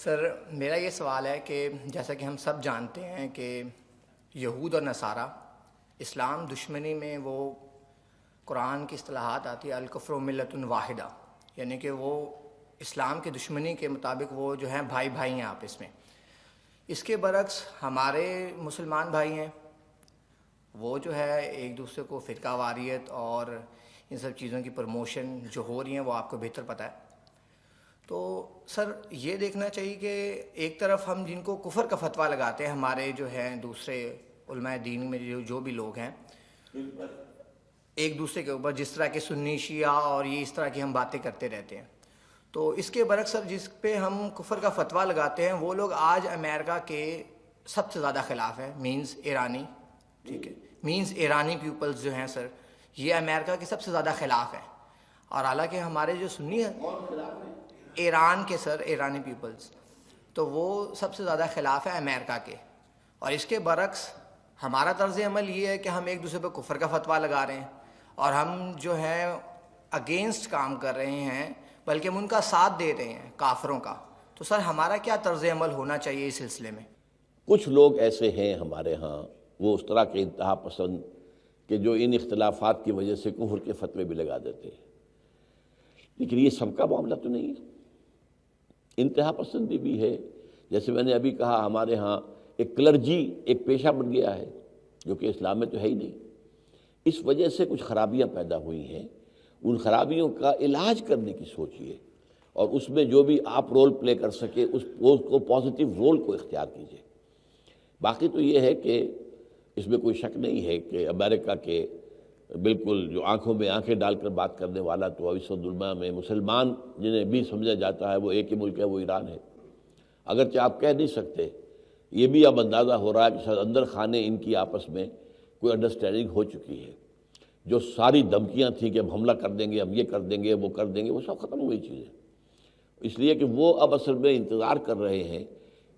سر میرا یہ سوال ہے کہ جیسا کہ ہم سب جانتے ہیں کہ یہود اور نصارہ اسلام دشمنی میں وہ قرآن کی اصطلاحات آتی ہے الکفر ملت واحدہ، یعنی کہ وہ اسلام کی دشمنی کے مطابق وہ جو ہیں بھائی بھائی ہیں آپس میں۔ اس کے برعکس ہمارے مسلمان بھائی ہیں، وہ جو ہے ایک دوسرے کو فرقہ واریت اور ان سب چیزوں کی پروموشن جو ہو رہی ہیں وہ آپ کو بہتر پتہ ہے۔ تو سر یہ دیکھنا چاہیے کہ ایک طرف ہم جن کو کفر کا فتویٰ لگاتے ہیں، ہمارے جو ہیں دوسرے علماء دین میں جو بھی لوگ ہیں ایک دوسرے کے اوپر، جس طرح کے سنی شیعہ اور یہ اس طرح کی ہم باتیں کرتے رہتے ہیں، تو اس کے برعکس سر جس پہ ہم کفر کا فتویٰ لگاتے ہیں وہ لوگ آج امریکہ کے سب سے زیادہ خلاف ہے، مینز ایرانی، ٹھیک ہے، مینز ایرانی پیپلز جو ہیں سر، یہ امریکہ کے سب سے زیادہ خلاف ہے۔ اور حالانکہ ہمارے جو سنی ہیں ایران کے سر، ایرانی پیپلز، تو وہ سب سے زیادہ خلاف ہے امریکہ کے۔ اور اس کے برعکس ہمارا طرز عمل یہ ہے کہ ہم ایک دوسرے پہ کفر کا فتویٰ لگا رہے ہیں اور ہم جو ہے اگینسٹ کام کر رہے ہیں، بلکہ ہم ان کا ساتھ دے رہے ہیں کافروں کا۔ تو سر ہمارا کیا طرز عمل ہونا چاہیے اس سلسلے میں؟ کچھ لوگ ایسے ہیں ہمارے ہاں، وہ اس طرح کے انتہا پسند کہ جو ان اختلافات کی وجہ سے کفر کے فتوے بھی لگا دیتے ہیں، لیکن یہ سب کا معاملہ تو نہیں ہے، انتہا پسندی بھی ہے۔ جیسے میں نے ابھی کہا، ہمارے ہاں ایک کلرجی ایک پیشہ بن گیا ہے جو کہ اسلام میں تو ہے ہی نہیں۔ اس وجہ سے کچھ خرابیاں پیدا ہوئی ہیں، ان خرابیوں کا علاج کرنے کی سوچیے، اور اس میں جو بھی آپ رول پلے کر سکے اس کو پازیٹیو رول کو اختیار کیجیے۔ باقی تو یہ ہے کہ اس میں کوئی شک نہیں ہے کہ امریکہ کے بالکل جو آنکھوں میں آنکھیں ڈال کر بات کرنے والا تو اس دنیا میں مسلمان جنہیں بھی سمجھا جاتا ہے وہ ایک ہی ملک ہے، وہ ایران ہے۔ اگرچہ آپ کہہ نہیں سکتے، یہ بھی اب اندازہ ہو رہا ہے کہ شاید اندر خانے ان کی آپس میں کوئی انڈرسٹینڈنگ ہو چکی ہے۔ جو ساری دھمکیاں تھیں کہ ہم حملہ کر دیں گے، ہم یہ کر دیں گے، وہ کر دیں گے، وہ سب ختم ہوئی چیزیں، اس لیے کہ وہ اب اصل میں انتظار کر رہے ہیں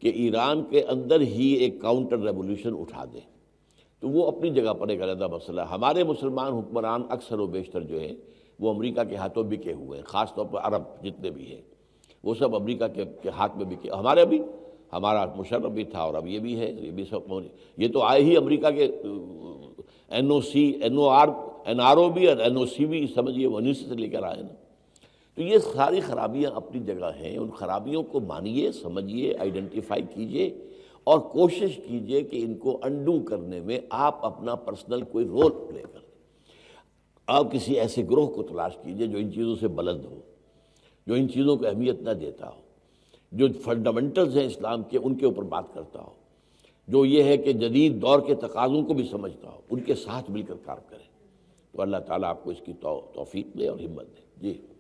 کہ ایران کے اندر ہی ایک کاؤنٹر ریولوشن اٹھا دیں۔ تو وہ اپنی جگہ پر ایک علیحدہ مسئلہ ہے۔ ہمارے مسلمان حکمران اکثر و بیشتر جو ہیں وہ امریکہ کے ہاتھوں بکے ہوئے ہیں، خاص طور پر عرب جتنے بھی ہیں وہ سب امریکہ کے ہاتھ میں بکے۔ ہمارے بھی، ہمارا مشرف بھی تھا اور اب یہ بھی ہے، یہ بھی سب، یہ تو آئے ہی امریکہ کے این او سی، این آر او بھی اور این او سی بھی، سمجھیے وہ انہیں سے لے کر آئے نا۔ تو یہ ساری خرابیاں اپنی جگہ ہیں، ان خرابیوں کو مانیے، سمجھیے، آئیڈینٹیفائی کیجیے اور کوشش کیجیے کہ ان کو انڈو کرنے میں آپ اپنا پرسنل کوئی رول پلے کریں۔ آپ کسی ایسے گروہ کو تلاش کیجیے جو ان چیزوں سے بلند ہو، جو ان چیزوں کو اہمیت نہ دیتا ہو، جو فنڈامنٹلز ہیں اسلام کے ان کے اوپر بات کرتا ہو، جو یہ ہے کہ جدید دور کے تقاضوں کو بھی سمجھتا ہو، ان کے ساتھ مل کر کام کریں۔ تو اللہ تعالیٰ آپ کو اس کی توفیق دے اور ہمت دے۔ جی